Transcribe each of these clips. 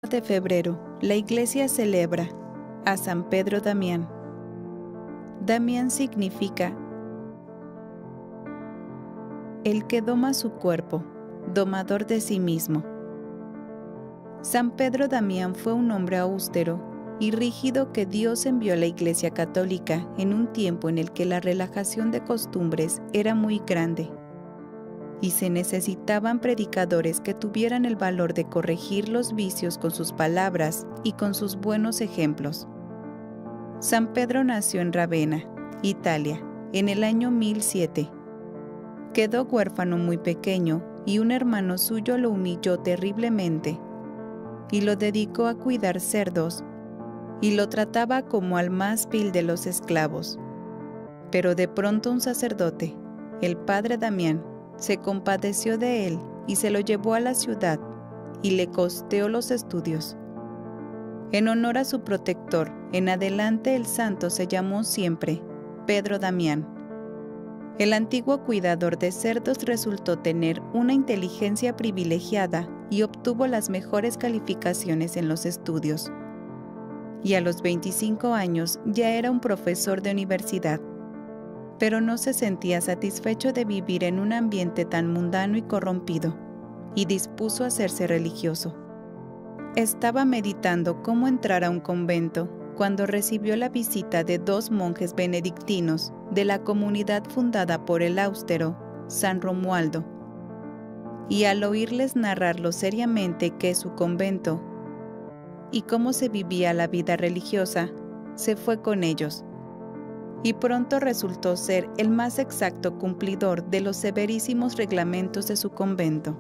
de febrero, la Iglesia celebra a San Pedro Damián. Damián significa el que doma su cuerpo, domador de sí mismo. San Pedro Damián fue un hombre austero y rígido que Dios envió a la Iglesia Católica en un tiempo en el que la relajación de costumbres era muy grande y se necesitaban predicadores que tuvieran el valor de corregir los vicios con sus palabras y con sus buenos ejemplos. San Pedro nació en Ravenna, Italia, en el año 1007. Quedó huérfano muy pequeño y un hermano suyo lo humilló terriblemente y lo dedicó a cuidar cerdos y lo trataba como al más vil de los esclavos. Pero de pronto un sacerdote, el padre Damián, se compadeció de él y se lo llevó a la ciudad y le costeó los estudios. En honor a su protector, en adelante el santo se llamó siempre Pedro Damián. El antiguo cuidador de cerdos resultó tener una inteligencia privilegiada y obtuvo las mejores calificaciones en los estudios. Y a los 25 años ya era un profesor de universidad, pero no se sentía satisfecho de vivir en un ambiente tan mundano y corrompido, y dispuso a hacerse religioso. Estaba meditando cómo entrar a un convento cuando recibió la visita de 2 monjes benedictinos de la comunidad fundada por el austero San Romualdo, y al oírles narrarlo seriamente que su convento y cómo se vivía la vida religiosa, se fue con ellos, y pronto resultó ser el más exacto cumplidor de los severísimos reglamentos de su convento.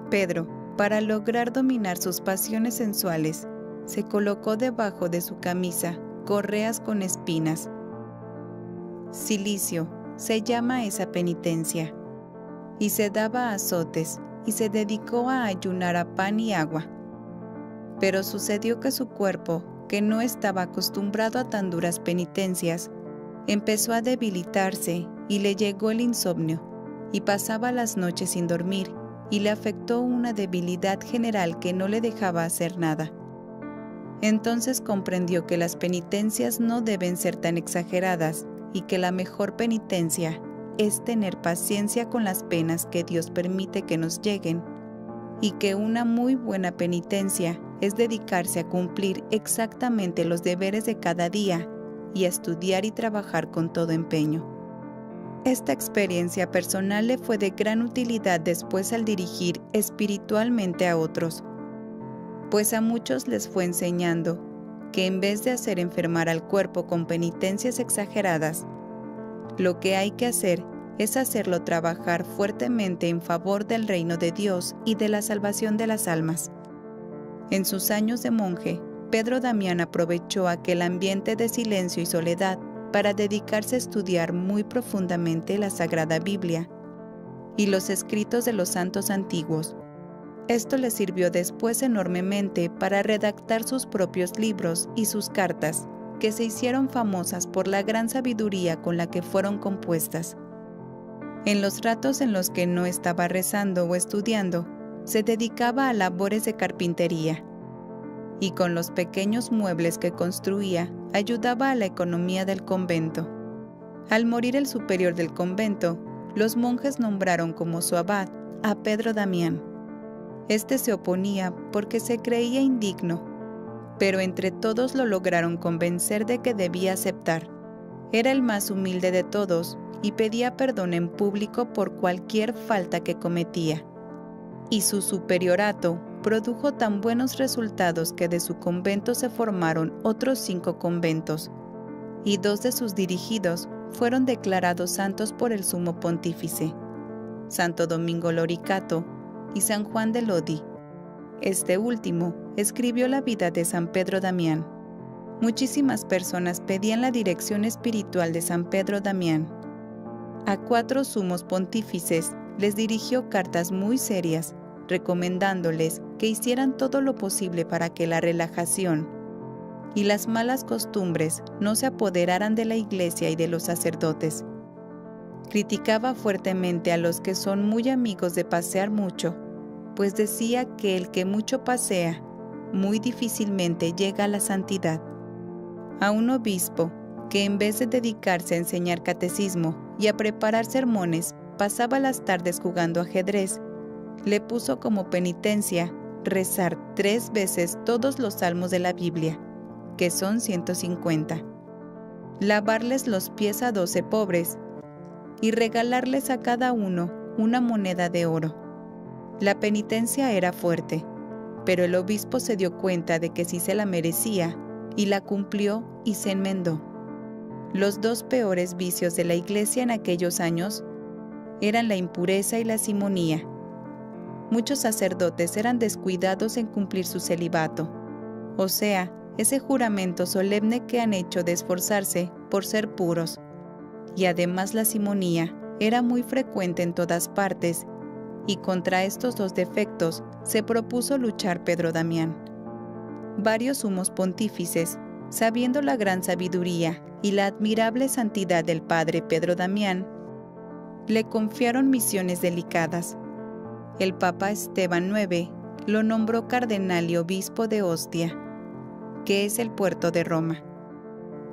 Pedro, para lograr dominar sus pasiones sensuales, se colocó debajo de su camisa correas con espinas. Cilicio se llama esa penitencia, y se daba azotes y se dedicó a ayunar a pan y agua. Pero sucedió que su cuerpo, que no estaba acostumbrado a tan duras penitencias, empezó a debilitarse y le llegó el insomnio, y pasaba las noches sin dormir, y le afectó una debilidad general que no le dejaba hacer nada. Entonces comprendió que las penitencias no deben ser tan exageradas y que la mejor penitencia es tener paciencia con las penas que Dios permite que nos lleguen, y que una muy buena penitencia es dedicarse a cumplir exactamente los deberes de cada día y a estudiar y trabajar con todo empeño. Esta experiencia personal le fue de gran utilidad después al dirigir espiritualmente a otros, pues a muchos les fue enseñando que en vez de hacer enfermar al cuerpo con penitencias exageradas, lo que hay que hacer es hacerlo trabajar fuertemente en favor del reino de Dios y de la salvación de las almas. En sus años de monje, Pedro Damián aprovechó aquel ambiente de silencio y soledad para dedicarse a estudiar muy profundamente la Sagrada Biblia y los escritos de los santos antiguos. Esto le sirvió después enormemente para redactar sus propios libros y sus cartas, que se hicieron famosas por la gran sabiduría con la que fueron compuestas. En los ratos en los que no estaba rezando o estudiando, se dedicaba a labores de carpintería, y con los pequeños muebles que construía, ayudaba a la economía del convento. Al morir el superior del convento, los monjes nombraron como su abad a Pedro Damián. Este se oponía porque se creía indigno, pero entre todos lo lograron convencer de que debía aceptar. Era el más humilde de todos y pedía perdón en público por cualquier falta que cometía. Y su superiorato produjo tan buenos resultados que de su convento se formaron otros 5 conventos, y 2 de sus dirigidos fueron declarados santos por el sumo pontífice, Santo Domingo Loricato y San Juan de Lodi. Este último escribió la vida de San Pedro Damián. Muchísimas personas pedían la dirección espiritual de San Pedro Damián. A 4 sumos pontífices les dirigió cartas muy serias, recomendándoles que hicieran todo lo posible para que la relajación y las malas costumbres no se apoderaran de la Iglesia y de los sacerdotes. Criticaba fuertemente a los que son muy amigos de pasear mucho, pues decía que el que mucho pasea muy difícilmente llega a la santidad. A un obispo que en vez de dedicarse a enseñar catecismo y a preparar sermones, pasaba las tardes jugando ajedrez, le puso como penitencia rezar 3 veces todos los salmos de la Biblia, que son 150, lavarles los pies a 12 pobres y regalarles a cada uno una moneda de oro. La penitencia era fuerte, pero el obispo se dio cuenta de que sí se la merecía y la cumplió y se enmendó. Los 2 peores vicios de la Iglesia en aquellos años eran la impureza y la simonía. Muchos sacerdotes eran descuidados en cumplir su celibato, o sea, ese juramento solemne que han hecho de esforzarse por ser puros. Y además la simonía era muy frecuente en todas partes, y contra estos 2 defectos se propuso luchar Pedro Damián. Varios sumos pontífices, sabiendo la gran sabiduría y la admirable santidad del padre Pedro Damián, le confiaron misiones delicadas. El Papa Esteban IX lo nombró cardenal y obispo de Ostia, que es el puerto de Roma.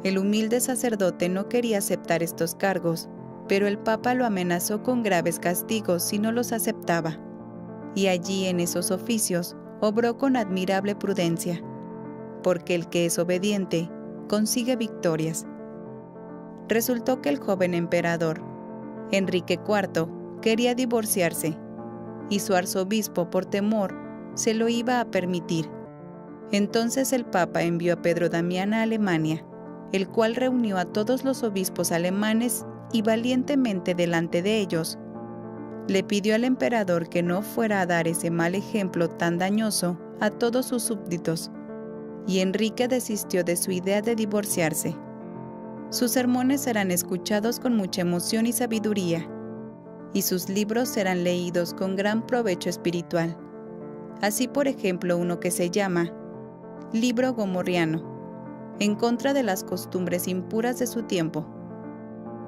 El humilde sacerdote no quería aceptar estos cargos, pero el Papa lo amenazó con graves castigos si no los aceptaba, y allí en esos oficios obró con admirable prudencia, porque el que es obediente consigue victorias. Resultó que el joven emperador, Enrique IV, quería divorciarse, y su arzobispo, por temor, se lo iba a permitir. Entonces el Papa envió a Pedro Damián a Alemania, el cual reunió a todos los obispos alemanes y valientemente delante de ellos, le pidió al emperador que no fuera a dar ese mal ejemplo tan dañoso a todos sus súbditos, y Enrique desistió de su idea de divorciarse. Sus sermones eran escuchados con mucha emoción y sabiduría, y sus libros eran leídos con gran provecho espiritual. Así, por ejemplo, uno que se llama Libro Gomorriano, en contra de las costumbres impuras de su tiempo.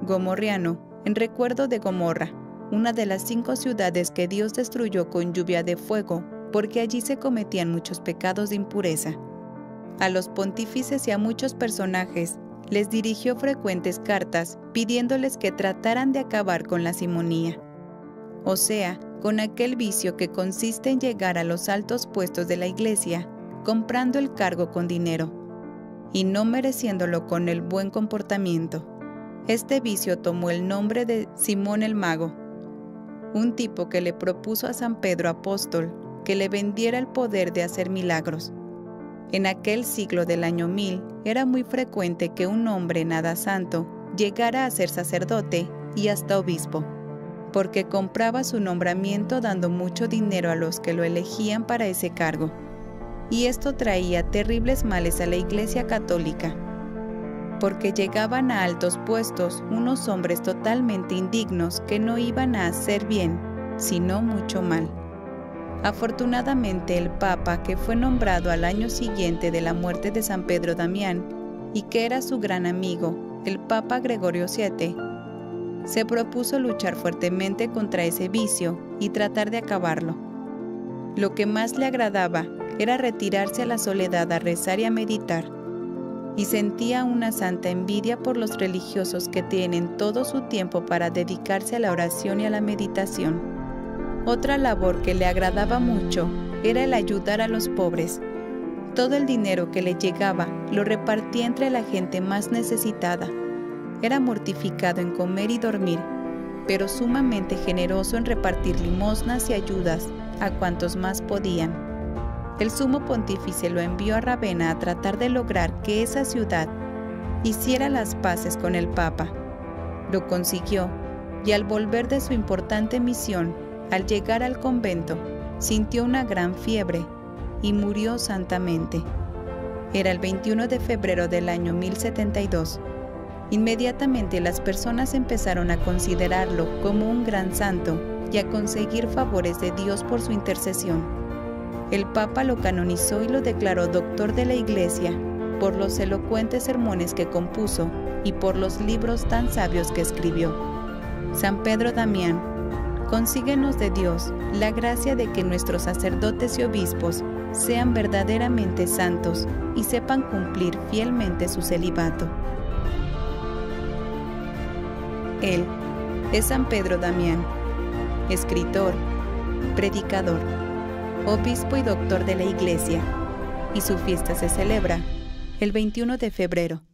Gomorriano, en recuerdo de Gomorra, una de las 5 ciudades que Dios destruyó con lluvia de fuego, porque allí se cometían muchos pecados de impureza. A los pontífices y a muchos personajes les dirigió frecuentes cartas pidiéndoles que trataran de acabar con la simonía, o sea, con aquel vicio que consiste en llegar a los altos puestos de la Iglesia comprando el cargo con dinero y no mereciéndolo con el buen comportamiento. Este vicio tomó el nombre de Simón el Mago, un tipo que le propuso a San Pedro Apóstol que le vendiera el poder de hacer milagros. En aquel siglo del año 1000 era muy frecuente que un hombre nada santo llegara a ser sacerdote y hasta obispo, porque compraba su nombramiento dando mucho dinero a los que lo elegían para ese cargo. Y esto traía terribles males a la Iglesia católica, porque llegaban a altos puestos unos hombres totalmente indignos que no iban a hacer bien, sino mucho mal. Afortunadamente el Papa, que fue nombrado al año siguiente de la muerte de San Pedro Damián y que era su gran amigo, el Papa Gregorio VII, se propuso luchar fuertemente contra ese vicio y tratar de acabarlo. Lo que más le agradaba era retirarse a la soledad a rezar y a meditar, y sentía una santa envidia por los religiosos que tienen todo su tiempo para dedicarse a la oración y a la meditación. Otra labor que le agradaba mucho era el ayudar a los pobres. Todo el dinero que le llegaba lo repartía entre la gente más necesitada. Era mortificado en comer y dormir, pero sumamente generoso en repartir limosnas y ayudas a cuantos más podían. El sumo pontífice lo envió a Ravenna a tratar de lograr que esa ciudad hiciera las paces con el Papa. Lo consiguió, y al volver de su importante misión, al llegar al convento, sintió una gran fiebre y murió santamente. Era el 21 de febrero del año 1072. Inmediatamente las personas empezaron a considerarlo como un gran santo y a conseguir favores de Dios por su intercesión. El Papa lo canonizó y lo declaró doctor de la Iglesia por los elocuentes sermones que compuso y por los libros tan sabios que escribió. San Pedro Damián, consíguenos de Dios la gracia de que nuestros sacerdotes y obispos sean verdaderamente santos y sepan cumplir fielmente su celibato. Él es San Pedro Damián, escritor, predicador, obispo y doctor de la Iglesia, y su fiesta se celebra el 21 de febrero.